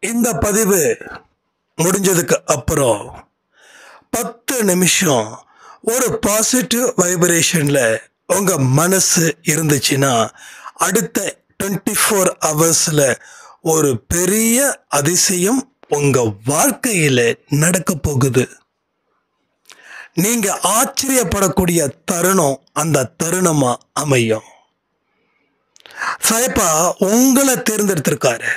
இந்த பதிவு முடிஞ்சதுக்கு அப்புறம் 10 நிமிஷம் ஒரு பாசிட்டிவ் வைப்ரேஷன்ல உங்க மனசு இருந்துச்சுன்னா அடுத்த 24 ஹவர்ஸ்ல ஒரு பெரிய அதிசயம் உங்க வாழ்க்கையில நடக்க போகுது. நீங்க ஆச்சரியப்படக்கூடிய தருணம் அந்த தருணமா அமையும். சாயப்பா உங்களை தேர்ந்தெடுத்திருக்காரு.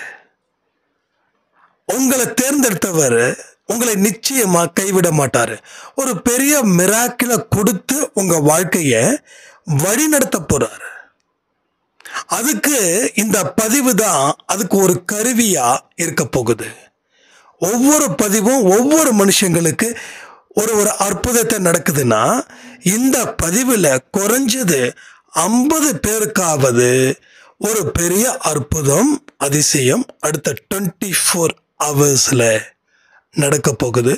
உங்களை தேர்ந்தெடுத்தவர் உங்களை நிச்சயமா கைவிட மாட்டாரு. ஒரு பெரிய மிராக்கிளை கொடுத்து உங்க வாழ்க்கைய வழி நடத்த போறாரு. அதுக்கு இந்த பதிவு தான் அதுக்கு ஒரு கருவியா இருக்க போகுது. ஒவ்வொரு பதிவும் ஒவ்வொரு மனுஷங்களுக்கு ஒரு அற்புதத்தை நடக்குதுன்னா இந்த பதிவுல குறைஞ்சது 50 பேருக்காவது ஒரு பெரிய அற்புதம் அதிசயம் அடுத்த 24 ஹவர்ஸ்ல நடக்க போகுது.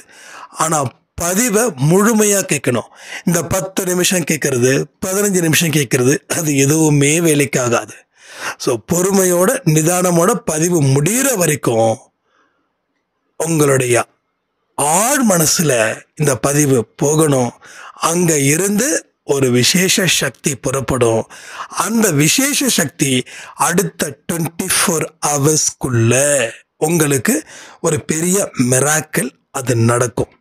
ஆனா பதிவை முழுமையா கேட்கணும். இந்த 10 நிமிஷம் கேட்கறது 15 நிமிஷம் கேட்கறது அது எதுவுமே வேலைக்காகாது. ஸோ பொறுமையோட நிதானமோட பதிவு முடிகிற வரைக்கும் உங்களுடைய ஆழ் மனசுல இந்த பதிவு போகணும். அங்க இருந்து ஒரு விசேஷ சக்தி புறப்படும். அந்த விசேஷ சக்தி அடுத்த 24 ஹவர்ஸ்க்குள்ள உங்களுக்கு ஒரு பெரிய மிராக்கிள் அது நடக்கும்.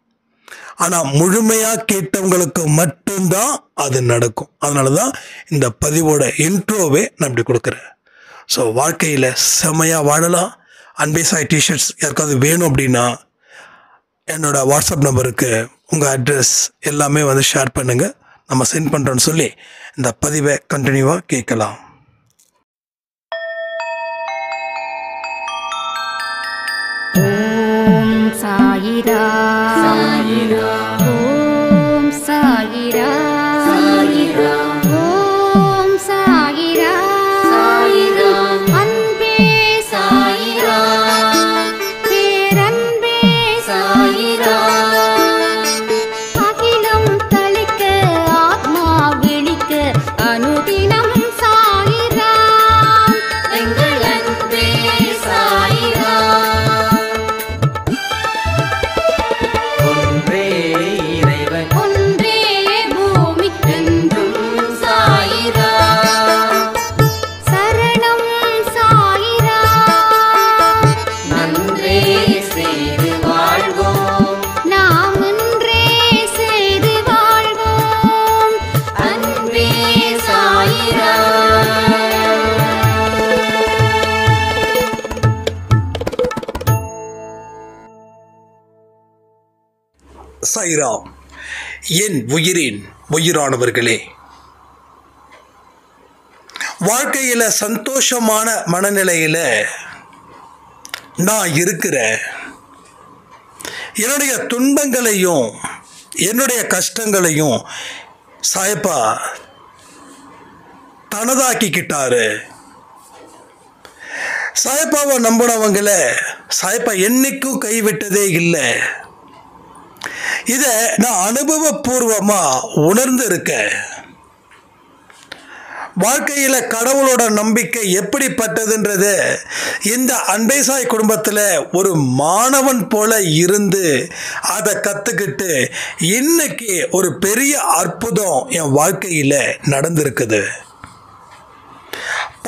ஆனா முழுமையா கேட்டவங்களுக்கு மட்டும்தான் அது நடக்கும். அதனாலதான் இந்த பதிவோட இன்ட்ரோவே நான் இப்படி கொடுக்குறேன். ஸோ வாழ்க்கையில செமையா வாழலாம். அன்பே சாய் டிஷர்ட்ஸ் யாருக்காவது வேணும் அப்படின்னா என்னோட வாட்ஸ்அப் நம்பருக்கு உங்க அட்ரஸ் எல்லாமே ஷேர் பண்ணுங்க. நம்ம சென்ட் பண்றோம்னு சொல்லி இந்த பதிவை கண்டினியூவா கேட்கலாம். ஓம் சாயிரா சாயிரா ஓம் சாயிரா சாயிரா ஓம் சாயிரா சாயிரா அன்பே சாயிரா பேரன்பே சாயிரா அகிலம் தளிக்க ஆத்மா விழிக்க அனுதினம் சாயிரா எங்கள் அன்பே சாயிரா ஒன்றே பூமிக்கென்றும் சாயிரா சரணம் சாயிரா நன்றே செய்து வாழ்வோம் நாம் ஒன்றே செய்து வாழ்வோம் அன்பே சாயிரா. சாய்ராம். என் உயிரின் உயிரானவர்களே, வாழ்க்கையில சந்தோஷமான மனநிலையில நான் இருக்கிறேன். என்னுடைய துன்பங்களையும் என்னுடைய கஷ்டங்களையும் சாயப்பா தனதாக்கிக்கிட்டாரு. சாயப்பாவை நம்பினவங்கள சாயப்பா என்னைக்கும் கைவிட்டதே இல்லை. இத நான் அனுபவபூர்வமா உணர்ந்து இருக்கேன். வாழ்க்கையில கடவுளோட நம்பிக்கை எப்படிப்பட்டதுன்றது இந்த அன்பே சாய் குடும்பத்துல ஒரு மாணவன் போல இருந்து அதை கத்துக்கிட்டு இன்னைக்கு ஒரு பெரிய அற்புதம் என் வாழ்க்கையில நடந்திருக்குது.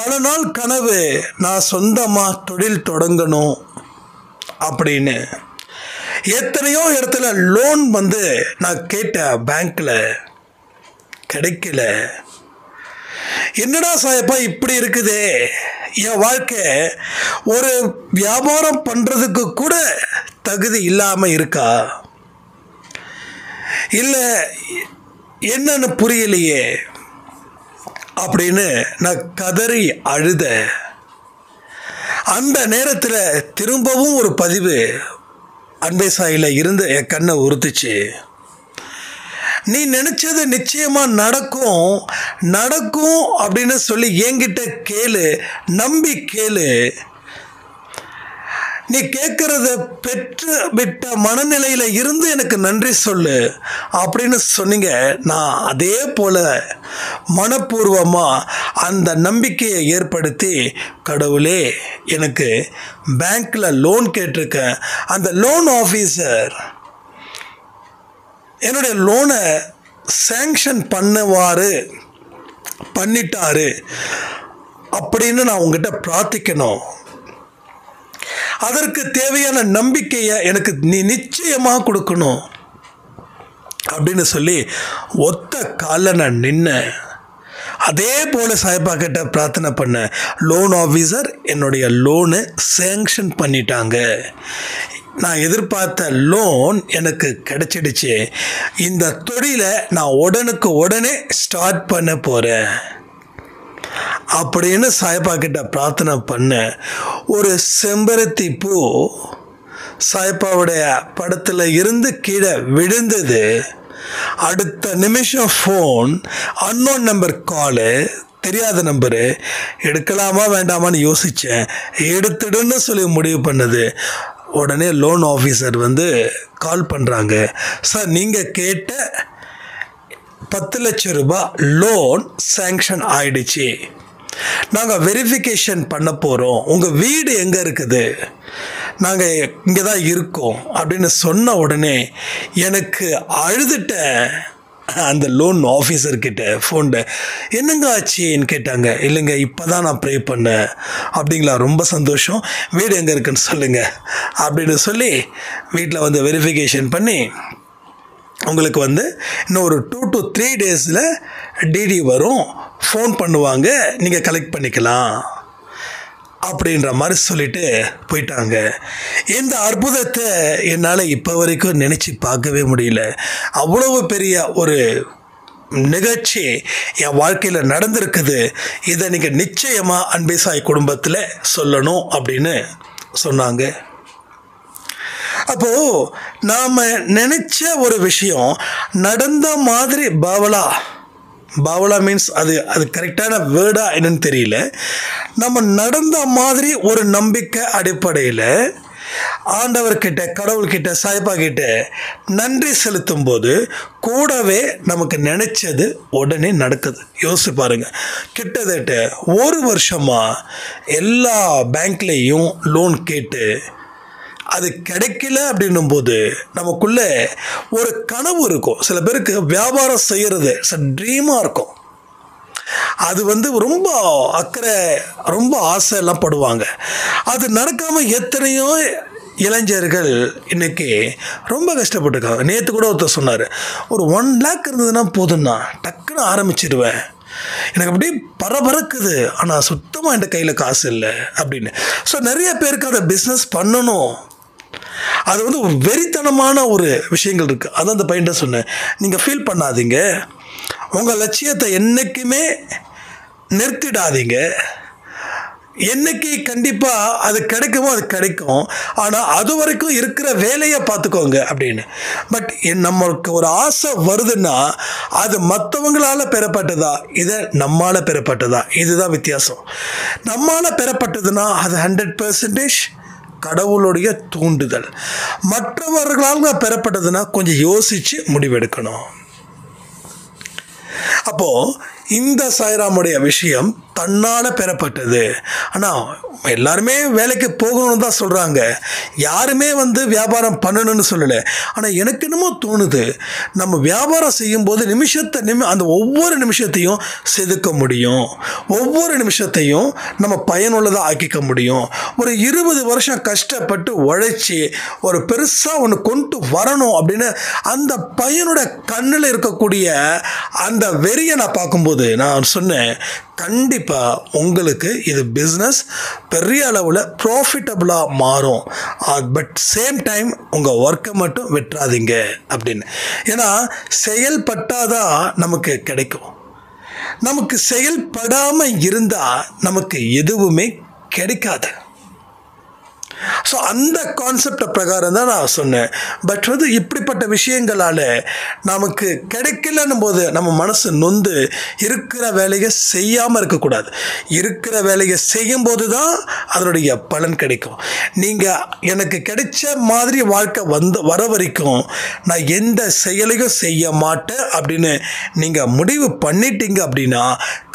பல நாள் கனவு நான் சொந்தமா தொழில் தொடங்கணும் அப்படின்னு. எத்தனையோ இடத்துல லோன் நான் கேட்டேன், பேங்க்ல கிடைக்கல. என்னடா சாயப்பா இப்படி இருக்குதே, என் வாழ்க்கை ஒரு வியாபாரம் பண்றதுக்கு கூட தகுதி இல்லாம இருக்கா, இல்ல என்னன்னு புரியலையே அப்படின்னு நான் கதறி அழுத. அந்த நேரத்தில் திரும்பவும் ஒரு பதிவு அன்பே சாயில இருந்து என் கண்ணை உறுத்துச்சு. நீ நினைச்சது நிச்சயமா நடக்கும் நடக்கும் அப்படின்னு சொல்லி என்கிட்ட கேளு, நம்பி கேளு. நீ கேட்கறத பெற்று விட்ட மனநிலையில இருந்து எனக்கு நன்றி சொல்லு அப்படின்னு சொன்னீங்க. நான் அதே போல மனப்பூர்வமா அந்த நம்பிக்கையை ஏற்படுத்தி, கடவுளே எனக்கு பேங்க்ல லோன் கேட்டிருக்கேன், அந்த லோன் ஆஃபீஸர் என்னுடைய லோனை சேங்ஷன் பண்ணிட்டாரு அப்படின்னு நான் உங்ககிட்ட பிரார்த்திக்கணும். அதற்கு தேவையான நம்பிக்கையை எனக்கு நீ நிச்சயமாக கொடுக்கணும் அப்படின்னு சொல்லி ஒத்த காலில் நான் நின்னேன். அதே போல் சாய்பா கிட்ட பிரார்த்தனை பண்ணேன். லோன் ஆஃபீஸர் என்னுடைய லோனு சேங்ஷன் பண்ணிட்டாங்க. நான் எதிர்பார்த்த லோன் எனக்கு கிடைச்சிடுச்சு. இந்த தொழிலை நான் உடனே ஸ்டார்ட் பண்ண போகிறேன் அப்படின்னு சாய்பா கிட்ட பிரார்த்தனை பண்ண. ஒரு செம்பருத்தி பூ சாய்பாவுடைய படத்தில் இருந்து கீழே விழுந்தது. அடுத்த நிமிஷம் ஃபோன், அன்னோன் நம்பர் காலு, தெரியாத நம்பரு. எடுக்கலாமா வேண்டாமான்னு யோசித்தேன். எடுத்துடுன்னு சொல்லி முடிவு பண்ணது. உடனே லோன் ஆஃபீஸர் கால் பண்ணுறாங்க. சார், நீங்கள் கேட்ட 10 லட்சம் ரூபாய் லோன் சேங்ஷன் ஆயிடுச்சு. நாங்கள் வெரிஃபிகேஷன் பண்ண போகிறோம். உங்கள் வீடு எங்கே இருக்குது? நாங்கள் இங்கே தான் இருக்கோம் அப்படின்னு சொன்ன உடனே எனக்கு அழுதுட்டேன். அந்த லோன் ஆஃபீஸர்கிட்ட ஃபோனில் என்னங்க ஆச்சுன்னு கேட்டாங்க. இல்லைங்க, இப்போ தான் நான் ப்ரே பண்ணேன். அப்படிங்களா, ரொம்ப சந்தோஷம். வீடு எங்கே இருக்குன்னு சொல்லுங்கள் அப்படின்னு சொல்லி வீட்டில் வெரிஃபிகேஷன் பண்ணி உங்களுக்கு இன்னும் ஒரு 2 to 3 டேஸில் டிடி வரும், ஃபோன் பண்ணுவாங்க, நீங்கள் கலெக்ட் பண்ணிக்கலாம் அப்படின்ற மாதிரி சொல்லிட்டு போயிட்டாங்க. இந்த அற்புதத்தை என்னால் இப்போ வரைக்கும் நினச்சி பார்க்கவே முடியல. அவ்வளவு பெரிய ஒரு நிகழ்ச்சி என் வாழ்க்கையில் நடந்திருக்குது. இதை நீங்கள் நிச்சயமாக அன்பே சாய் குடும்பத்தில் சொல்லணும் அப்படின்னு சொன்னாங்க. அப்போது நாம் நினச்ச ஒரு விஷயம் நடந்த மாதிரி பாவலா மீன்ஸ் அது கரெக்டான வேர்டா என்னன்னு தெரியல. நம்ம நடந்த மாதிரி ஒரு நம்பிக்கை அடிப்படையில் ஆண்டவர்கிட்ட, கடவுள்கிட்ட, சாய்பா கிட்ட நன்றி செலுத்தும் போது கூடவே நமக்கு நினைச்சது உடனே நடக்குது. யோசிச்சு பாருங்க, கிட்டத்தட்ட 1 வருஷமா எல்லா பேங்க்லேயும் லோன் கேட்டு அது கிடைக்கல அப்படின்னும் போது நமக்குள்ள ஒரு கனவு இருக்கும். சில பேருக்கு வியாபாரம் செய்யறது ட்ரீமாக இருக்கும். அது ரொம்ப அக்கறை, ரொம்ப ஆசை எல்லாம் படுவாங்க. அது நடக்காமல் எத்தனையோ இளைஞர்கள் இன்னைக்கு ரொம்ப கஷ்டப்பட்டுருக்காங்க. நேற்று கூட ஒருத்தர் சொன்னார், ஒரு 1 lakh இருந்ததுன்னா போதும்னா டக்குன்னு ஆரம்பிச்சிடுவேன், எனக்கு அப்படியே பரபரக்குது, ஆனால் சுத்தமாக என் கையில் காசு இல்லை அப்படின்னு. ஸோ நிறைய பேருக்கு அதை பிஸ்னஸ் பண்ணணும். அது ஒரு வெறித்தனமான ஒரு விஷயங்கள் இருக்குது. அதான் அந்த பையன்ட்ட சொன்னேன், நீங்கள் ஃபீல் பண்ணாதீங்க, உங்கள் லட்சியத்தை என்றைக்குமே நிறுத்திடாதீங்க. என்னைக்கு கண்டிப்பாக அது கிடைக்குமோ அது கிடைக்கும், ஆனால் அது வரைக்கும் இருக்கிற வேலையை பார்த்துக்கோங்க அப்படின்னு. பட் நமக்கு ஒரு ஆசை வருதுன்னா அது மற்றவங்களால் பெறப்பட்டதா, இதை நம்மால் பெறப்பட்டதா, இதுதான் வித்தியாசம். நம்மால் பெறப்பட்டதுன்னா அது 100% கடவுளுடைய தூண்டுதல். மற்றவர்களால் பெறப்பட்டதுன்னா கொஞ்சம் யோசித்து முடிவெடுக்கணும். அப்போது இந்த சாய்ராமுடைய விஷயம் தன்னால் பெறப்பட்டது. ஆனால் எல்லாருமே வேலைக்கு போகணும்னு தான் சொல்கிறாங்க, யாருமே வியாபாரம் பண்ணணும்னு சொல்லலை. ஆனால் எனக்கு என்னமோ தோணுது, நம்ம வியாபாரம் செய்யும்போது அந்த ஒவ்வொரு நிமிஷத்தையும் செதுக்க முடியும், ஒவ்வொரு நிமிஷத்தையும் நம்ம பயனுள்ளதாக ஆக்கிக்க முடியும். ஒரு 20 வருஷம் கஷ்டப்பட்டு உழைச்சி ஒரு பெருசாக ஒன்று கொண்டு வரணும் அப்படின்னு அந்த பையனோட கண்ணில் இருக்கக்கூடிய அந்த வெறியை நான் பார்க்கும்போது நான் சொன்னேன், கண்டிப்பாக உங்களுக்கு இது பிஸ்னஸ் பெரிய அளவில் ப்ராஃபிட்டபுளாக மாறும். பட் சேம் டைம் உங்கள் ஒர்க்கை மட்டும் விட்டுறாதீங்க அப்படின்னு. ஏன்னா செயல்பட்டாதான் நமக்கு கிடைக்கும். நமக்கு செயல்படாமல் இருந்தால் நமக்கு எதுவுமே கிடைக்காது. ஸோ அந்த கான்செப்ட் பிரகாரம் தான் நான் சொன்னேன். பட் இப்படிப்பட்ட விஷயங்களால் நமக்கு கிடைக்கலன்னும் போது நம்ம மனசு நொந்து இருக்கிற வேலையை செய்யாமல் இருக்கக்கூடாது. இருக்கிற வேலையை செய்யும்போது தான் அதனுடைய பலன் கிடைக்கும். நீங்கள் எனக்கு கிடைச்ச மாதிரி வாழ்க்கை வர வரைக்கும் நான் எந்த செயலையும் செய்ய மாட்டேன் அப்படின்னு நீங்கள் முடிவு பண்ணிட்டீங்க அப்படின்னா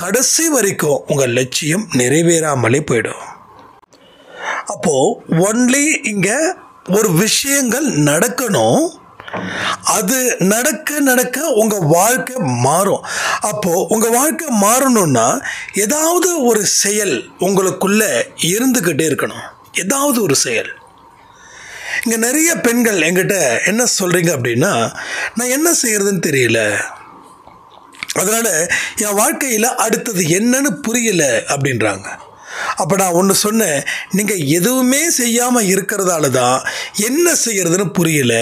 கடைசி வரைக்கும் உங்கள் லட்சியம் நிறைவேறாமலே போயிடும். அப்போது ஒன்லி இங்கே ஒரு விஷயங்கள் நடக்கணும், அது நடக்க நடக்க உங்கள் வாழ்க்கை மாறும். அப்போது உங்கள் வாழ்க்கை மாறணும்னா ஏதாவது ஒரு செயல் உங்களுக்குள்ளே இருந்துக்கிட்டே இருக்கணும். ஏதாவது ஒரு செயல். இங்கே நிறைய பெண்கள் என்கிட்ட என்ன சொல்கிறீங்க அப்படின்னா, நான் என்ன செய்கிறதுன்னு தெரியல, அதனால் என் வாழ்க்கையில் அடுத்தது என்னன்னு புரியல அப்படின்றாங்க. அப்போ நான் ஒன்று சொன்னேன், நீங்கள் எதுவுமே செய்யாமல் இருக்கிறதால தான் என்ன செய்கிறதுன்னு புரியல.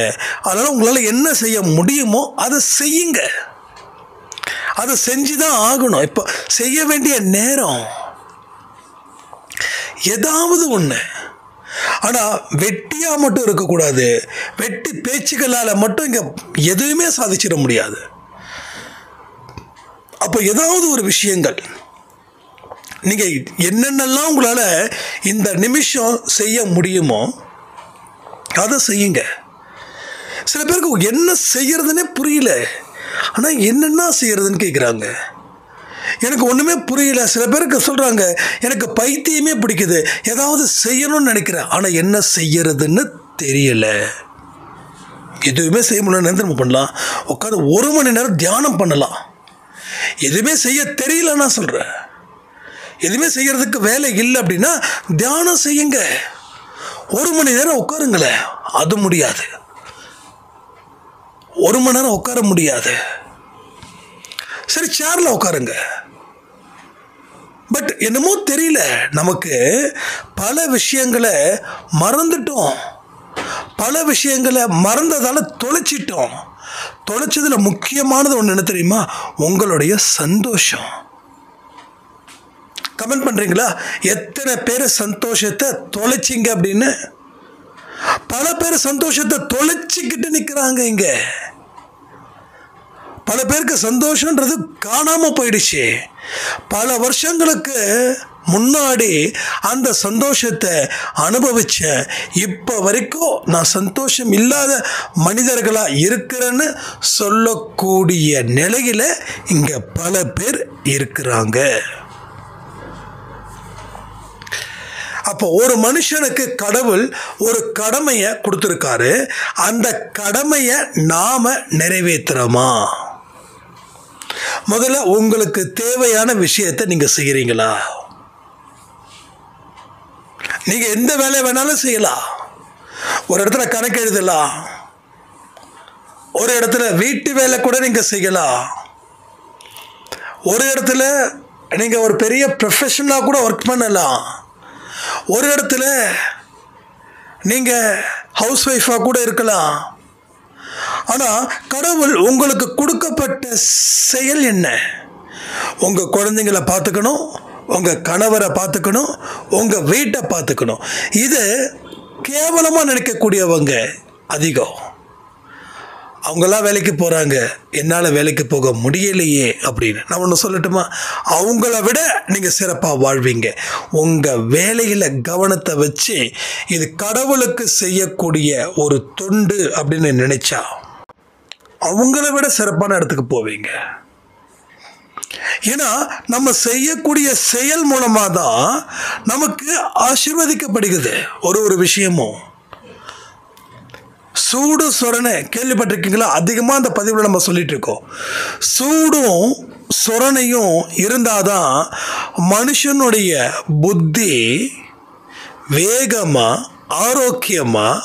அதனால் உங்களால் என்ன செய்ய முடியுமோ அதை செய்யுங்க. அதை செஞ்சு தான் ஆகணும். இப்போ செய்ய வேண்டிய நேரம் ஏதாவது ஒன்று. ஆனால் வெட்டியாக மட்டும் இருக்கக்கூடாது. வெட்டி பேச்சுக்களால் மட்டும் இங்கே எதுவுமே சாதிச்சிட முடியாது. அப்போ ஏதாவது ஒரு விஷயங்கள் நீங்கள் என்னென்னலாம் உங்களால் இந்த நிமிஷம் செய்ய முடியுமோ அதை செய்யுங்க. சில பேருக்கு என்ன செய்யறதுன்னே புரியல, ஆனால் என்னென்ன செய்யறதுன்னு கேட்குறாங்க. எனக்கு ஒன்றுமே புரியல. சில பேருக்கு சொல்கிறாங்க, எனக்கு பைத்தியமே பிடிக்குது, ஏதாவது செய்யணும்னு நினைக்கிறேன், ஆனால் என்ன செய்யறதுன்னு தெரியல. எதுவுமே செய்ய முடியல. நம்ம பண்ணலாம், உட்காந்து 1 மணி நேரம் தியானம் பண்ணலாம். எதுவுமே செய்ய தெரியலன்னா சொல்கிறேன். எதுவுமே செய்யறதுக்கு வேலை இல்லை அப்படின்னா தியானம் செய்யுங்க. 1 மணி நேரம் உட்காருங்களேன். அது முடியாது, 1 மணி நேரம் உட்கார முடியாது. சரி, சேர்ல உட்காருங்க. பட் என்னமோ தெரியல, நமக்கு பல விஷயங்களை மறந்துட்டோம். பல விஷயங்களை மறந்ததால தொலைச்சிட்டோம். தொலைச்சதுல முக்கியமானது ஒன்று என்ன தெரியுமா? உங்களுடைய சந்தோஷம். கமெண்ட் பண்ணுறீங்களா? எத்தனை பேர் சந்தோஷத்தை தொலைச்சிங்க அப்படின்னு? பல பேர் சந்தோஷத்தை தொலைச்சிக்கிட்டு நிற்கிறாங்க. இங்கே பல பேருக்கு சந்தோஷன்றது காணாமல் போயிடுச்சு. பல வருஷங்களுக்கு முன்னாடி அந்த சந்தோஷத்தை அனுபவிச்ச இப்போ வரைக்கும் நான் சந்தோஷம் இல்லாத மனிதர்களாக இருக்கிறேன்னு சொல்லக்கூடிய நிலையில் இங்கே பல பேர் இருக்கிறாங்க. அப்போ ஒரு மனுஷனுக்கு கடவுள் ஒரு கடமையை கொடுத்துருக்காரு. அந்த கடமையை நாம நிறைவேற்றுறோமா? முதல்ல உங்களுக்கு தேவையான விஷயத்தை நீங்க செய்கிறீங்களா? நீங்க எந்த வேலை வேணாலும் செய்யலாம். ஒரு இடத்துல கணக்கு எழுதலாம், ஒரு இடத்துல வீட்டு வேலை கூட நீங்க செய்யலாம், ஒரு இடத்துல நீங்க ஒரு பெரிய ப்ரொஃபஷனலா கூட ஒர்க் பண்ணலாம், ஒரு இடத்துல நீங்க ஹவுஸ் ஒய்ஃபா கூட இருக்கலாம். ஆனால் கடவுள் உங்களுக்கு கொடுக்கப்பட்ட செயல் என்ன? உங்கள் குழந்தைங்களை பார்த்துக்கணும், உங்கள் கணவரை பார்த்துக்கணும், உங்கள் வீட்டை பார்த்துக்கணும். இது கேவலமாக நினைக்கக்கூடியவங்க அதிகம். அவங்களாம் வேலைக்கு போகிறாங்க, என்னால் வேலைக்கு போக முடியலையே அப்படின்னு. நான் ஒன்று சொல்லட்டுமா? அவங்கள விட நீங்கள் சிறப்பாக வாழ்வீங்க. உங்கள் வேலையில் கவனத்தை வச்சு இது கடவுளுக்கு செய்யக்கூடிய ஒரு தொண்டு அப்படின்னு நினைச்சா அவங்கள விட சிறப்பான இடத்துக்கு போவீங்க. ஏன்னா நம்ம செய்யக்கூடிய செயல் மூலமாக தான் நமக்கு ஆசீர்வதிக்கப்படுகிறது ஒரு விஷயமும். சூடு சொரணை கேள்விப்பட்டிருக்கீங்களா? அதிகமாக அந்த பதிவில் நம்ம சொல்லிட்டு இருக்கோம். சூடும் சொரணையும் இருந்தாதான் மனுஷனுடைய புத்தி வேகமாக ஆரோக்கியமாக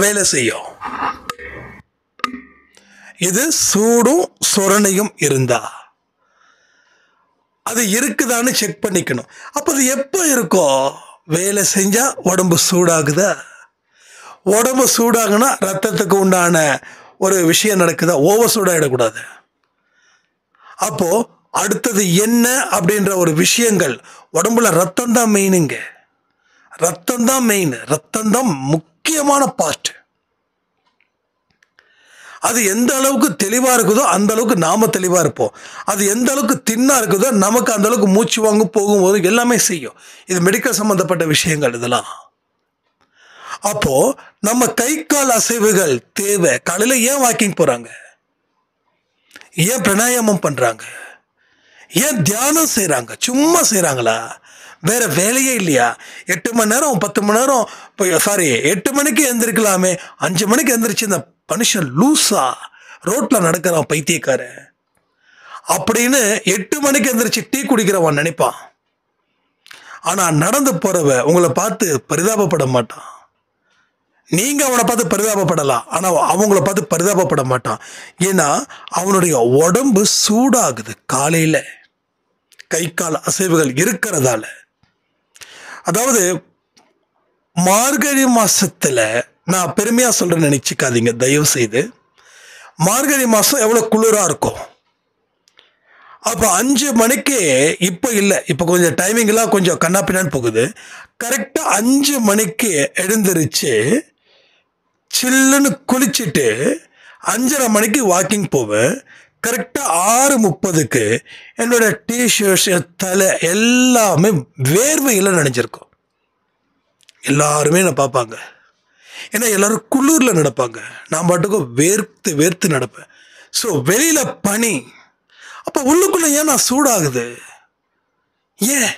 வேலை செய்யும். இது சூடும் சொரணையும் இருந்தா அது இருக்குதான்னு செக் பண்ணிக்கணும். அப்போ அது எப்போ இருக்கும்? வேலை செஞ்சால் உடம்பு சூடாகுதா? உடம்பு சூடாகுனா ரத்தத்துக்கு உண்டான ஒரு விஷயம் நடக்குதா? ஓவர் சூடாகிடக்கூடாது. அப்போ அடுத்தது என்ன அப்படின்ற ஒரு விஷயங்கள், உடம்புல ரத்தம் தான் மெயினுங்க. ரத்தம் தான் மெயின், ரத்தம் தான் முக்கியமான பார்ட். அது எந்த அளவுக்கு தெளிவாக இருக்குதோ அந்த அளவுக்கு நாம தெளிவாக இருப்போம். அது எந்த அளவுக்கு தின்னா இருக்குதோ நமக்கு அந்த அளவுக்கு மூச்சு வாங்க போகும்போது எல்லாமே செய்யும். இது மெடிக்கல் சம்பந்தப்பட்ட விஷயங்கள் இதெல்லாம். அப்போ நம்ம கை கால் அசைவுகள் தேவை. காலையில ஏன் வாக்கிங் போறாங்க, ஏன் பிராணாயாமம் பண்றாங்க, ஏன் தியானம் செய்றாங்க? சும்மா செய்றாங்களா? வேற வேலையே இல்லையா? 8 மணி நேரம் 10 மணி நேரம் 8 மணிக்கு எந்திரிக்கலாமே, 5 மணிக்கு எந்திரிச்சு இந்த மனுஷன் லூசா ரோட்ல நடக்கிறான் பைத்தியக்காரன் அப்படின்னு 8 மணிக்கு எந்திரிச்சு டீ குடிக்கிறவன் நினைப்பான். ஆனா நடந்து போறவ உங்களை பார்த்து பரிதாபப்பட மாட்டான். நீங்க அவனை பார்த்து பரிதாபப்படலாம், ஆனா அவங்கள பார்த்து பரிதாபப்பட மாட்டான். ஏன்னா அவனுடைய உடம்பு சூடாகுது காலையில கை கால் அசைவுகள் இருக்கிறதால. அதாவது மார்கழி மாசத்துல, நான் பெருமையா சொல்றேன்னு நினைச்சுக்காதீங்க தயவு செய்து, மார்கழி மாசம் எவ்வளவு குளிரா இருக்கும். அப்போ 5 மணிக்கு, இப்போ இல்லை, இப்போ கொஞ்சம் டைமிங்லாம் கொஞ்சம் கண்ணா பின்னான்னு போகுது. கரெக்டாக 5 மணிக்கு எழுந்திரிச்சு சில்லுன்னு குளிச்சுட்டு 5:30 மணிக்கு வாக்கிங் போவேன். கரெக்டாக 6:30க்கு என்னோட டிஷர்ட்ஸ் தலை எல்லாமே வேர்வையில் நனைஞ்சிருக்கும். எல்லாருமே நான் பார்ப்பாங்க. ஏன்னா எல்லாரும் குளிரில் நடப்பாங்க, நான் பாட்டுக்கும் வேர்த்து வேர்த்து நடப்பேன். ஸோ வெளியில் பனி. அப்போ உள்ளுக்குள்ள ஏன் நான் சூடாகுது? ஏன்?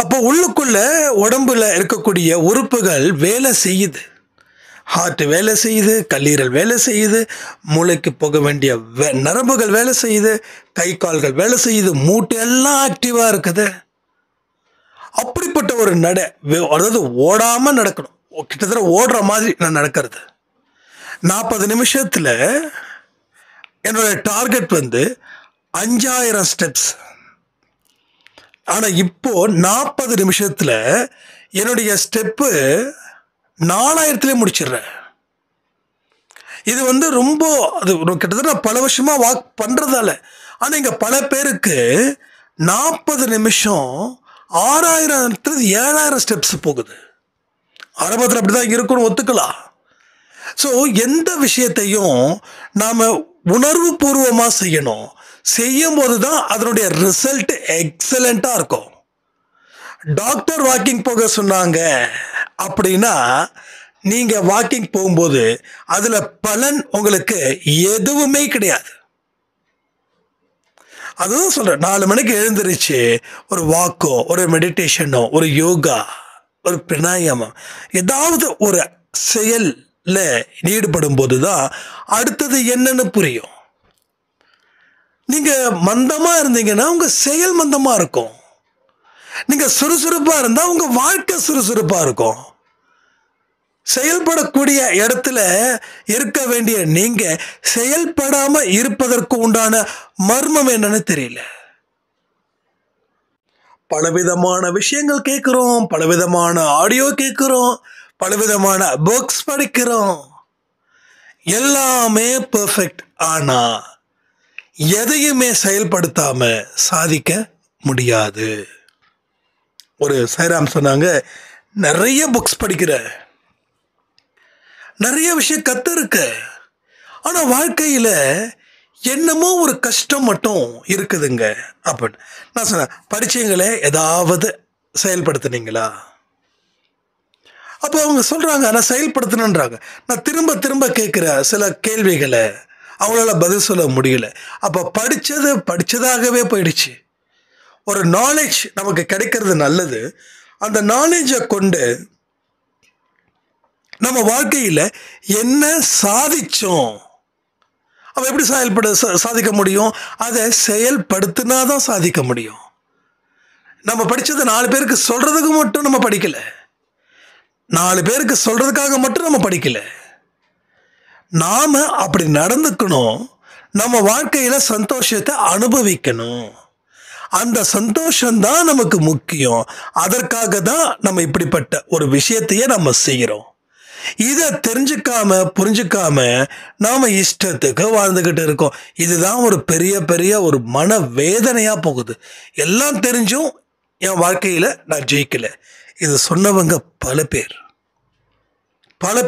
அப்போ உள்ளுக்குள்ள உடம்புல இருக்கக்கூடிய உறுப்புகள் வேலை செய்யுது. ஹார்ட் வேலை செய்யுது, கல்லீரல் வேலை செய்யுது, மூளைக்கு போக வேண்டிய நரம்புகள் வேலை செய்யுது, கை கால்கள் வேலை செய்யுது, மூட்டு எல்லாம் ஆக்டிவா இருக்குது. அப்படிப்பட்ட ஒரு நடை, அதாவது ஓடாம நடக்கணும். கிட்டத்தட்ட ஓடுற மாதிரி நான் நடக்கிறது. 40 நிமிஷத்துல என்னோட டார்கெட் 5000 ஸ்டெப்ஸ். ஆனா இப்போ 40 நிமிஷத்துல என்னுடைய ஸ்டெப்பு 4000 முடிச்சிடுறேன். இது ரொம்ப அது கிட்டத்தட்ட பல வருஷமா வாக் பண்றதால. ஆனா இங்க பல பேருக்கு 40 நிமிஷம் 6000 7000 ஸ்டெப்ஸ் போகுது. ஆரம்பத்தில் அப்படிதான் இருக்குன்னு ஒத்துக்கலாம். ஸோ எந்த விஷயத்தையும் நாம உணர்வு பூர்வமா செய்யணும். செய்யும் போது தான் அதனுடைய ரிசல்ட் எக்ஸலண்டா இருக்கும். டாக்டர் வாக்கிங் போக சொன்னாங்க அப்படின்னா நீங்க வாக்கிங் போகும்போது அதுல பலன் உங்களுக்கு எதுவுமே கிடையாது. அதுதான் சொல்றேன், 4 மணிக்கு எழுந்திருச்சு ஒரு வாக்கோ, ஒரு மெடிடேஷனோ, ஒரு யோகா, ஒரு பிராணாயாமம், ஏதாவது ஒரு செயல்ல ஈடுபடும் போதுதான் அடுத்தது என்னன்னு புரியும். நீங்க மந்தமா இருந்தீங்கன்னா உங்க செயல் மந்தமா இருக்கும். நீங்க சுறுசுறுப்பா இருந்தா உங்க வாழ்க்கை சுறுசுறுப்பா இருக்கும். செயல்படக்கூடிய இடத்துல இருக்க வேண்டிய நீங்க செயல்படாம இருப்பதற்கு உண்டான மர்மம் என்னன்னு தெரியல. பலவிதமான விஷயங்கள் கேட்கிறோம், பலவிதமான ஆடியோ கேட்கிறோம், பலவிதமான புக்ஸ் படிக்கிறோம், எல்லாமே பெர்ஃபெக்ட். ஆனா எதையுமே செயல்படுத்தாம சாதிக்க முடியாது. ஒரு சாய்ராம் சொன்னாங்க, நிறைய புக்ஸ் படிக்கிற, நிறைய விஷயம் கத்துருக்க, ஆனா வாழ்க்கையில என்னமோ ஒரு கஷ்டம் மட்டும் இருக்குதுங்க அப்படின்னு. நான் சொன்னேன், படிச்சீங்களே, ஏதாவது செயல்படுத்தினீங்களா? அப்போ அவங்க சொல்றாங்க, நான் செயல்படுத்தணுன்றாங்க. நான் திரும்ப திரும்ப கேட்குற சில கேள்விகளை அவங்களால பதில் சொல்ல முடியல. அப்போ படிச்சதாகவே போயிடுச்சு. ஒரு நாலேஜ் நமக்கு கிடைக்கிறது நல்லது. அந்த நாலேஜை கொண்டு நம்ம வாழ்க்கையில் என்ன சாதிச்சோம், அவ எப்படி சாதிக்க முடியும்? அதை செயல்படுத்தினாதான் சாதிக்க முடியும். நம்ம படிச்சதை 4 பேருக்கு சொல்றதுக்கு மட்டும் நம்ம படிக்கல, 4 பேருக்கு சொல்றதுக்காக மட்டும் நம்ம படிக்கல. நாம அப்படி நடந்துக்கணும். நம்ம வாழ்க்கையில சந்தோஷத்தை அனுபவிக்கணும். அந்த சந்தோஷம்தான் நமக்கு முக்கியம். அதற்காக தான் நம்ம இப்படிப்பட்ட ஒரு விஷயத்தையே நம்ம செய்கிறோம். இதை தெரிஞ்சுக்காம புரிஞ்சுக்காம நாம இஷ்டத்துக்கு வாழ்ந்துகிட்டு இருக்கோம். இதுதான் ஒரு பெரிய பெரிய ஒரு மன வேதனையா போகுது. எல்லாம் தெரிஞ்சும் என் வாழ்க்கையில் நான் ஜெயிக்கல. இது சொன்னவங்க பல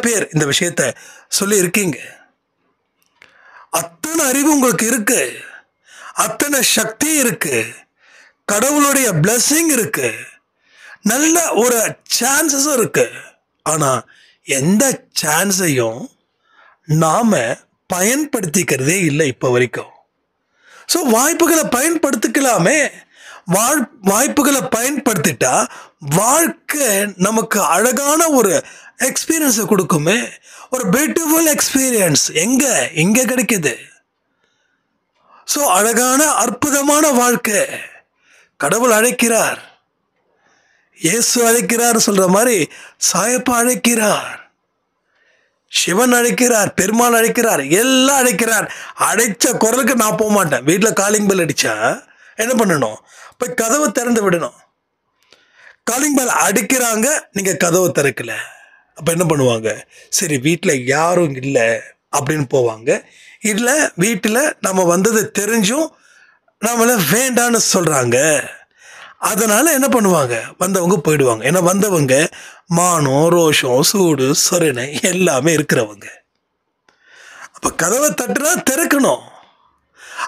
பேர் இந்த விஷயத்த சொல்லி இருக்கீங்க. அத்தனை அறிவு உங்களுக்கு இருக்கு, அத்தனை சக்தி இருக்கு, கடவுளுடைய பிளெஸிங் இருக்கு, நல்ல ஒரு சான்சஸும் இருக்கு. ஆனால் எந்த சான்ஸையும் நாம் பயன்படுத்திக்கிறதே இல்லை இப்போ வரைக்கும். ஸோ வாய்ப்புகளை பயன்படுத்திக்கலாமே. வாய்ப்புகளை பயன்படுத்திட்டா வாழ்க்கை நமக்கு அழகான ஒரு எக்ஸ்பீரியன்ஸை கொடுக்குமே. ஒரு பியூட்டிஃபுல் எக்ஸ்பீரியன்ஸ் எங்கே கிடைக்குது? ஸோ அழகான அற்புதமான வாழ்க்கை கடவுள் அழைக்கிறார், இயேசு அழைக்கிறார், சொல்ற மாதிரி சாயப்பா அழைக்கிறார், சிவன் அழைக்கிறார், பெருமாள் அழைக்கிறார், எல்லாம் அழைக்கிறார். அழைச்ச குரலுக்கு நான் போக மாட்டேன். வீட்டில் காலிங் பெல் அடித்தா என்ன பண்ணணும்? போய் கதவை திறந்து விடணும். காலிங் பெல் அடிக்கிறாங்க, நீங்கள் கதவை திறக்கல, அப்போ என்ன பண்ணுவாங்க? சரி வீட்டில் யாரும் இல்லை அப்படின்னு போவாங்க. இல்லை வீட்டில் நம்ம வந்தது தெரிஞ்சும் நம்மளை வேண்டான்னு சொல்கிறாங்க, அதனால் என்ன பண்ணுவாங்க? வந்தவங்க போயிடுவாங்க. ஏன்னா வந்தவங்க மானம், ரோஷம், சூடு, சொரணை எல்லாமே இருக்கிறவங்க. அப்போ கதவை தட்டுனா திறக்கணும்.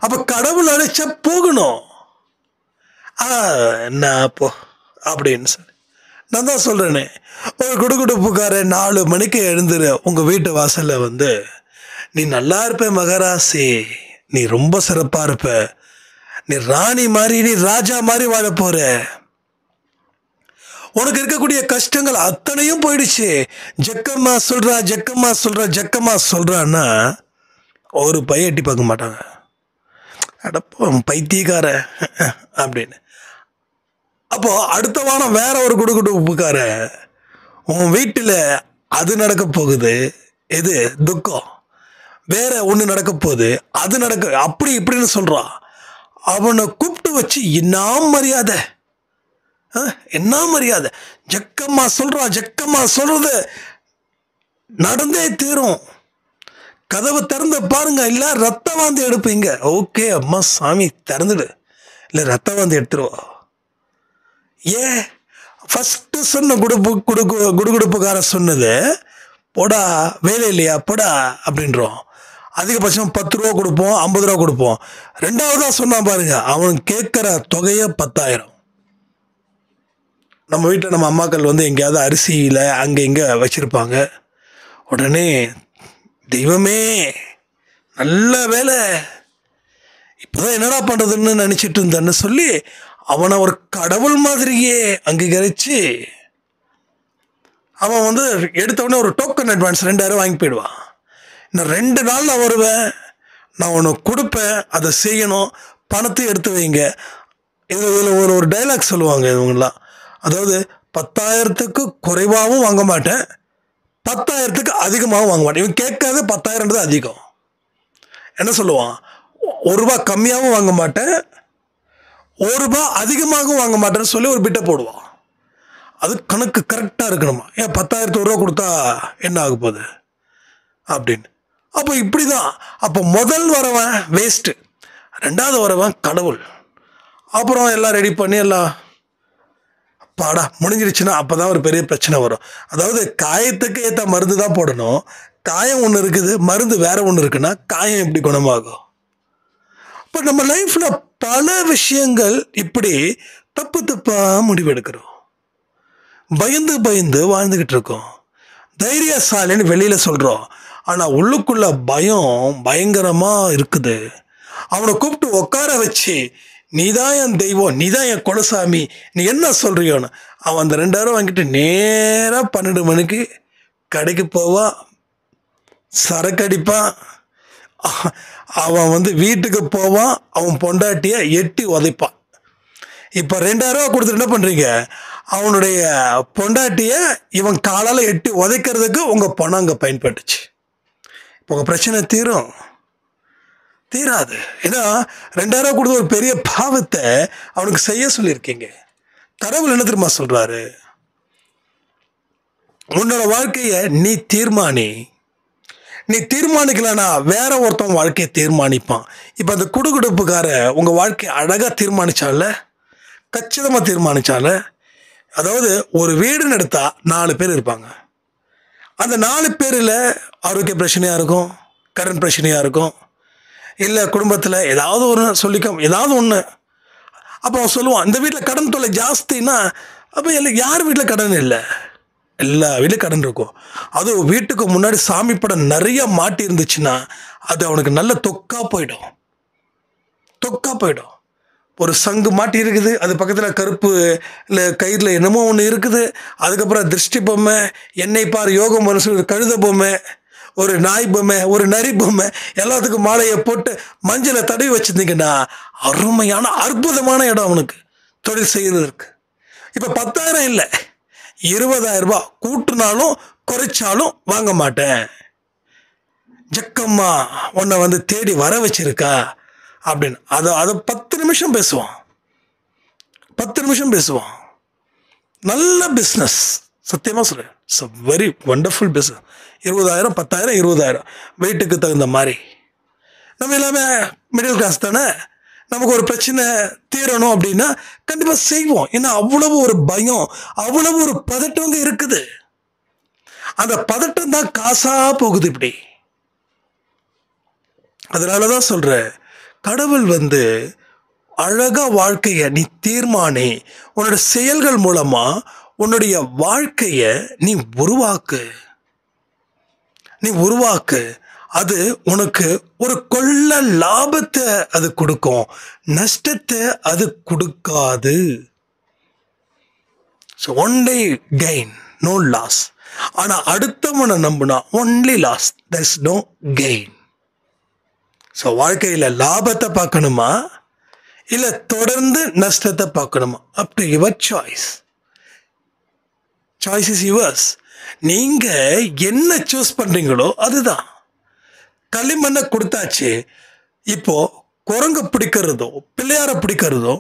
அப்போ கடவுள் அழைச்சா போகணும். என்ன போ அப்படின்னு சொல்லி நான் தான் சொல்கிறேனே, ஒரு குடுகுடுப்புக்காரன் 4 மணிக்கு எழுந்துரு உங்கள் வீட்டு வாசலில் வந்து, நீ நல்லா இருப்ப மகராசி, நீ ரொம்ப சிறப்பாக இருப்ப, நீ ராணி மாதிரி, நீ ராஜா மாதிரி வாழ போற, உனக்கு இருக்கக்கூடிய கஷ்டங்கள் அத்தனையும் போயிடுச்சு, ஜக்கம்மா சொல்றான்னா ஒரு பையன் எட்டி பார்க்க மாட்டாங்க. அடப்போ பைத்தியக்கார அப்படின்னு. அப்போ அடுத்த வாரம் வேற ஒரு குடுகுடுப்புக்கார உன் வீட்டில் அது நடக்க போகுது, எது துக்கம், வேற ஒன்று நடக்க போகுது, அது நடக்க அப்படி இப்படின்னு சொல்கிறான். அவனை கூப்பிட்டு வச்சு என்ன மரியாதை, என்ன மரியாதை. ஜக்கம்மா சொல்றது நடந்தே தீரும். கதவை திறந்து பாருங்க, இல்லை ரத்த வாந்தி எடுப்பீங்க. ஓகே அம்மா சாமி திறந்துடு, இல்லை ரத்த வாந்தி எடுத்துருவா. ஏன் ஃபஸ்ட்டு சொன்ன குடுகுடுப்புக்கார சொன்னது போடா வேலை இல்லையா போடா அப்படின்றோம். அதிகபட்சம் 10 ரூபா கொடுப்போம், 50 ரூபா கொடுப்போம். ரெண்டாவதாக சொன்னான் பாருங்க, அவன் கேட்குற தொகையை 10,000. நம்ம வீட்டில் நம்ம அம்மாக்கள் வந்து எங்கேயாவது அரிசியில் அங்கே இங்கே வச்சுருப்பாங்க. உடனே தெய்வமே நல்ல வேலை, இப்போதான் என்னடா பண்ணுறதுன்னு நினச்சிட்டு இருந்தேன்னு சொல்லி அவனை ஒரு கடவுள் மாதிரியே அங்கீகரித்து அவன் வந்து எடுத்தவொடனே ஒரு டோக்கன் அட்வான்ஸ் 2,000 வாங்கி போயிடுவான். இன்னும் 2 நாள் நான் வருவேன், நான் உனக்கு கொடுப்பேன், அதை செய்யணும், பணத்தை எடுத்து வைங்க. இதில் ஒரு டைலாக் சொல்லுவாங்க இவங்கெல்லாம், அதாவது 10,000க்கு குறைவாகவும் வாங்க மாட்டேன், 10,000க்கு அதிகமாகவும் வாங்க மாட்டேன். இவன் கேட்காத 10,000 அதிகம். என்ன சொல்லுவான்? 1 ரூபா கம்மியாகவும் வாங்க மாட்டேன், 1 ரூபா அதிகமாகவும் வாங்க மாட்டேன்னு சொல்லி ஒரு பிட்டை போடுவான். அது கணக்கு கரெக்டாக இருக்கணுமா? ஏன் 10,000 ரூபா கொடுத்தா என்ன ஆக போகுது அப்படின்னு. அப்போ இப்படி தான். அப்போ முதல் வரவன் வேஸ்ட்டு, 2வது வரவன் கடவுள். அப்புறம் எல்லாம் ரெடி பண்ணி எல்லாம் பாடா முடிஞ்சிருச்சுன்னா அப்போ தான் ஒரு பெரிய பிரச்சனை வரும். அதாவது காயத்துக்கு ஏற்ற மருந்து தான் போடணும். காயம் ஒன்று இருக்குது, மருந்து வேற ஒன்று இருக்குன்னா காயம் எப்படி குணமாகும்? இப்போ நம்ம லைஃப்பில் பல விஷயங்கள் இப்படி தப்பாக முடிவெடுக்கிறோம். பயந்து வாழ்ந்துக்கிட்டு இருக்கோம். தைரியசாலின்னு வெளியில் சொல்கிறோம், ஆனால் உள்ளுக்குள்ள பயம் பயங்கரமாக இருக்குது. அவனை கூப்பிட்டு உட்கார வச்சு, நீ தான் என் தெய்வம், நீ தான் என் குலசாமி, நீ என்ன சொல்கிறியோன்னு அவன் அந்த 2,000 வாங்கிட்டு நேராக 12 மணிக்கு கடைக்கு போவான், சரக்கு அடிப்பான், அவன் வந்து வீட்டுக்கு போவான், அவன் பொண்டாட்டியை எட்டி உதைப்பான். இப்போ 2,000 கொடுத்துட்டு என்ன பண்ணுறீங்க? அவனுடைய பொண்டாட்டியை இவன் காலால் எட்டி உதைக்கிறதுக்கு உங்கள் பணம் அங்கே பயன்பட்டுச்சு. இப்போ உங்கள் பிரச்சனை தீராது. ஏன்னா 2,000 கொடுத்து ஒரு பெரிய பாவத்தை அவனுக்கு செய்ய சொல்லியிருக்கீங்க. கடவுள் என்ன தெரியுமா சொல்கிறாரு? உன்னோட வாழ்க்கையை நீ தீர்மானிக்கலன்னா வேற ஒருத்தன் வாழ்க்கையை தீர்மானிப்பான். இப்போ அந்த குடுகுடுப்புக்கார உங்கள் வாழ்க்கையை அழகாக தீர்மானிச்சான்ல, கச்சிதமாக தீர்மானிச்சால, அதாவது ஒரு வீடுன்னு எடுத்தா 4 பேர் இருப்பாங்க. அந்த 4 பேரில் ஆரோக்கிய பிரச்சனையாக இருக்கும், கடன் பிரச்சனையாக இருக்கும், இல்லை குடும்பத்தில் ஏதாவது ஒரு ஏதாவது ஒன்று. அப்போ அவன் சொல்லுவான், இந்த வீட்டில் கடன் தொல்லை ஜாஸ்தின்னா, அப்போ யார் வீட்டில் கடன் இல்லை? எல்லா வீட்லையும் கடன் இருக்கும். அதுவும் வீட்டுக்கு முன்னாடி சாமி படம் நிறைய மாட்டி இருந்துச்சுன்னா அது அவனுக்கு நல்ல தொக்கா போயிடும். ஒரு சங்கு மாட்டி இருக்குது, அது பக்கத்தில் கருப்பு இல்லை கயிறில் என்னமோ ஒன்று இருக்குது. அதுக்கப்புறம் திருஷ்டி பொம்மை, எண்ணெய் பார் யோக மனசு, ஒரு கழுத பொம்மை, ஒரு நாய் பொம்மை, ஒரு நரி பொம்மை, எல்லாத்துக்கும் மாலையை போட்டு மஞ்சளை தடவி வச்சுருந்தீங்கன்னா அருமையான அற்புதமான இடம் அவனுக்கு தொழில் செய்கிறதுக்கு. இப்போ 10,000 இல்லை, 20,000 ரூபாய் கூட்டினாலும் குறைச்சாலும் வாங்க மாட்டேன். ஜக்கம்மா உன்னை வந்து தேடி வர வச்சிருக்கா அப்படின்னு அதை 10 நிமிஷம் பேசுவான். 10 நிமிஷம் பேசுவான். நல்ல பிஸ்னஸ், சத்தியமாக சொல்கிறேன். It's a very wonderful business. 20,000, 10,000, 20,000 வெயிட்டுக்கு தகுந்த மாதிரி. நம்ம எல்லாமே மிடில் கிளாஸ் தானே. நமக்கு ஒரு பிரச்சனை தீரணும் அப்படின்னா கண்டிப்பாக செய்வோம். ஏன்னா அவ்வளவு ஒரு பயம், அவ்வளவு ஒரு பதட்டம் இருக்குது. அந்த பதட்டம் தான் காசாக போகுது இப்படி. அதனால தான் சொல்கிறேன், கடவுள் வந்து அழகா வாழ்க்கையை நீ தீர்மானி, உன்னோட செயல்கள் மூலமா உன்னுடைய வாழ்க்கையை நீ உருவாக்கு. அது உனக்கு ஒரு கொள்ள லாபத்தை அது கொடுக்கும், நஷ்டத்தை அது கொடுக்காது. So only gain, no loss. ஆனால் அடுத்தவனை நம்பினா only loss, there is no gain. So வாழ்க்கையில் லாபத்தை பார்க்கணுமா இல்லை தொடர்ந்து நஷ்டத்தை பார்க்கணுமா? Up to your choice. Choice is yours. நீங்கள் என்ன சூஸ் பண்ணுறீங்களோ அதுதான். களிமண்ணை கொடுத்தாச்சு. இப்போ குரங்க பிடிக்கிறதோ பிள்ளையாரை பிடிக்கிறதோ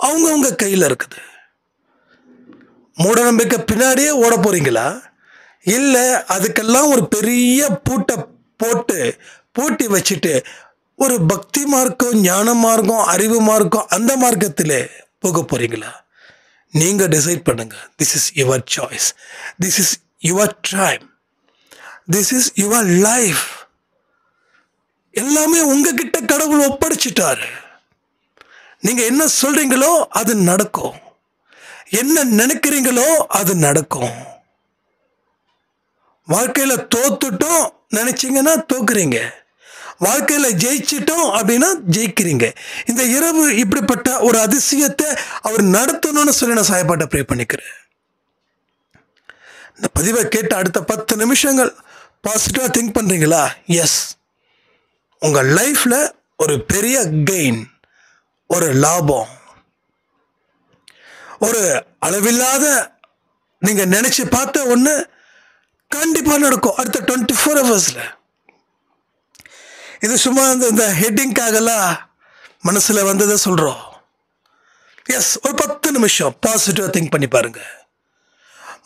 அவங்கவுங்க கையில் இருக்குது. மூட நம்பிக்கை பின்னாடியே ஓட போகிறீங்களா, இல்லை அதுக்கெல்லாம் ஒரு பெரிய பூட்டை போட்டு பூட்டி வச்சுட்டு ஒரு பக்தி மார்க்கம், ஞான மார்க்கம், அறிவு மார்க்கம், அந்த மார்க்கத்தில் போக போகிறீங்களா? நீங்கள் டிசைட் பண்ணுங்க. This is your choice, this is your time, this is your life. எல்லாமே உங்ககிட்ட கடவுள் ஒப்படைச்சிட்டாரு. நீங்கள் என்ன சொல்கிறீங்களோ அது நடக்கும், என்ன நினைக்கிறீங்களோ அது நடக்கும். வாழ்க்கையில் தோத்துட்டோம் நினைச்சிங்கன்னா தோக்குறீங்க, வாழ்க்கையில் ஜெயிச்சிட்டோம் அப்படின்னா ஜெயிக்கிறீங்க. இந்த இரவு இப்படிப்பட்ட ஒரு அதிசயத்தை அவர் நடத்தணும்னு சொல்லி நான் சாயப்பாட்ட ப்ரே பண்ணிக்கிறேன். இந்த பதிவை கேட்ட அடுத்த 10 நிமிஷங்கள் பாசிட்டிவாக திங்க் பண்ணுறீங்களா? எஸ், உங்கள் லைஃப்பில் ஒரு பெரிய கெயின், ஒரு லாபம், ஒரு அளவில்லாத நீங்கள் நினச்சி பார்த்த ஒன்று கண்டிப்பாக நடக்கும் அடுத்த 24 ஹவர்ஸில். இது சும்மா இந்த ஹெட்டிங்காகலாம் மனசில் வந்ததை சொல்கிறோம். எஸ், ஒரு 10 நிமிஷம் பாசிட்டிவாக திங்க் பண்ணி பாருங்க.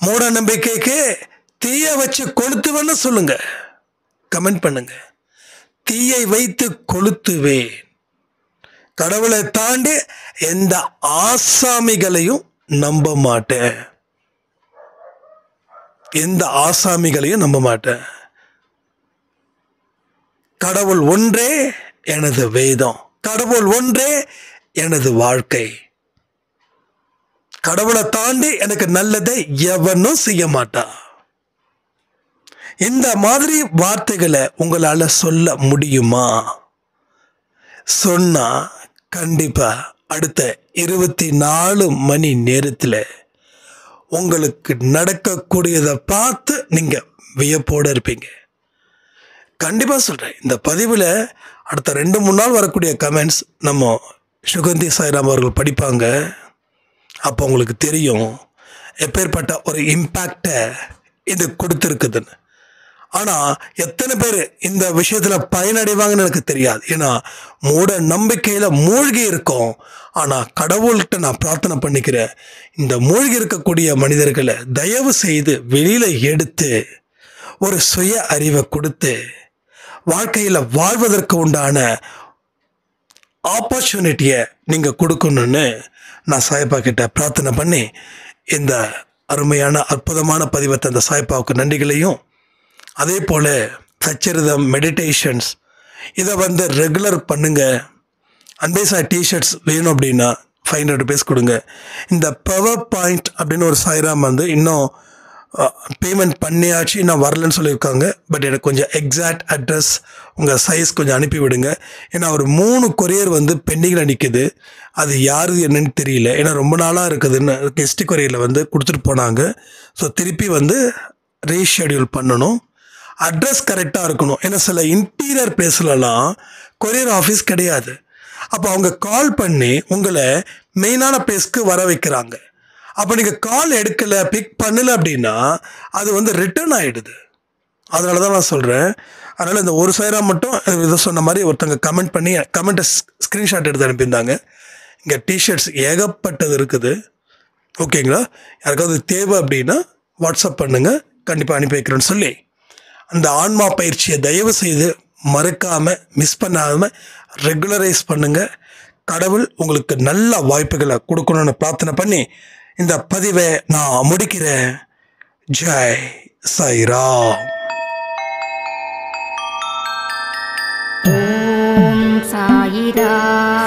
மூட நம்பிக்கைக்கு தீய வச்சு கொளுத்துவேன்னு சொல்லுங்க, கமெண்ட் பண்ணுங்க. தீயை வைத்து கொளுத்துவேன். கடவுளை தாண்டி எந்த ஆசாமிகளையும் நம்ப மாட்டேன், எந்த ஆசாமிகளையும் நம்ப மாட்டேன். கடவுள் ஒன்றே எனது வேதம், கடவுள் ஒன்றே எனது வாழ்க்கை. கடவுளை தாண்டி எனக்கு நல்லதை எவனும் செய்ய மாட்டான். இந்த மாதிரி வார்த்தைகளை உங்களால் சொல்ல முடியுமா? சொன்னா கண்டிப்பா அடுத்த 24 மணி நேரத்தில் உங்களுக்கு நடக்கக்கூடியதை பார்த்து நீங்க வியப்போட இருப்பீங்க. கண்டிப்பாக சொல்கிறேன், இந்த பதிவில் அடுத்த 2-3 நாள் வரக்கூடிய கமெண்ட்ஸ் நம்ம சுகந்தி சாய்ராம் அவர்கள் படிப்பாங்க. அப்போ உங்களுக்கு தெரியும் எப்பேற்பட்ட ஒரு இம்பேக்டை இது கொடுத்துருக்குதுன்னு. ஆனால் எத்தனை பேர் இந்த விஷயத்தில் பயனடைவாங்கன்னு எனக்கு தெரியாது. ஏன்னா மூட நம்பிக்கையில் மூழ்கி இருக்கோம். ஆனால் கடவுள்கிட்ட நான் பிரார்த்தனை பண்ணிக்கிறேன், இந்த மூழ்கி இருக்கக்கூடிய மனிதர்களை தயவு செய்து வெளியில் எடுத்து ஒரு சுய அறிவை கொடுத்து வாழ்க்கையில் வாழ்வதற்கு உண்டான ஆப்பர்ச்சுனிட்டியை நீங்கள் கொடுக்கணும்னு நான் சாயப்பா கிட்ட பிரார்த்தனை பண்ணி இந்த அருமையான அற்புதமான பதிவை தந்த சாயப்பாவுக்கு நன்றிகளையும், அதே போல் சச்சரிதம் மெடிடேஷன்ஸ் இதை ரெகுலர் பண்ணுங்க. அன்பே சாய் டிஷர்ட்ஸ் வேணும் அப்படின்னா 500 rupees கொடுங்க. இந்த பவர் பாயிண்ட் அப்படின்னு ஒரு சாய்ராம் இன்னும் பேமெண்ட் பண்ணியாச்சு, நான் வரலன்னு சொல்லியிருக்காங்க. பட் எனக்கு கொஞ்சம் எக்ஸாக்ட் அட்ரஸ் உங்கள் சைஸ் கொஞ்சம் அனுப்பி விடுங்க. ஏன்னா ஒரு 3 கொரியர் பெண்டிங்கில் நிற்குது. அது யாரு என்னன்னு தெரியல. ஏன்னா ரொம்ப நாளாக இருக்குதுன்னு கெஸ்ட் கொரியரில் கொடுத்துட்டு போனாங்க. ஸோ திருப்பி ரீஷெடியூல் பண்ணணும். அட்ரஸ் கரெக்டாக இருக்கணும். ஏன்னா சில இன்டீரியர் பிளேஸ்லலாம் கொரியர் ஆஃபீஸ் கிடையாது. அப்போ அவங்க கால் பண்ணி உங்களை மெயினான பிளேஸ்க்கு வர வைக்கிறாங்க. அப்போ நீங்கள் கால் எடுக்கலை, பிக் பண்ணலை அப்படின்னா அது ரிட்டர்ன் ஆகிடுது. அதனால தான் நான் சொல்கிறேன். அதனால் இந்த ஒரு சாயரா மட்டும் இதை சொன்ன மாதிரி ஒருத்தங்க கமெண்ட் பண்ணி கமெண்ட்டை ஸ்க்ரீன்ஷாட் எடுத்து அனுப்பியிருந்தாங்க. இங்கே டிஷர்ட்ஸ் ஏகப்பட்டது இருக்குது. ஓகேங்களா? யாருக்காவது தேவை அப்படின்னா வாட்ஸ்அப் பண்ணுங்கள், கண்டிப்பாக அனுப்பி வைக்கிறேன்னு சொல்லி அந்த ஆன்மா பயிற்சியை தயவு செய்து மறக்காமல் மிஸ் பண்ணாமல் ரெகுலரைஸ் பண்ணுங்கள். கடவுள் உங்களுக்கு நல்ல வாய்ப்புகளை கொடுக்கணும்னு பிரார்த்தனை பண்ணி இந்த பதிவை நான் முடிக்கிறேன். ஜெய் சாய்ராம். ஓம் சாய்ராம்.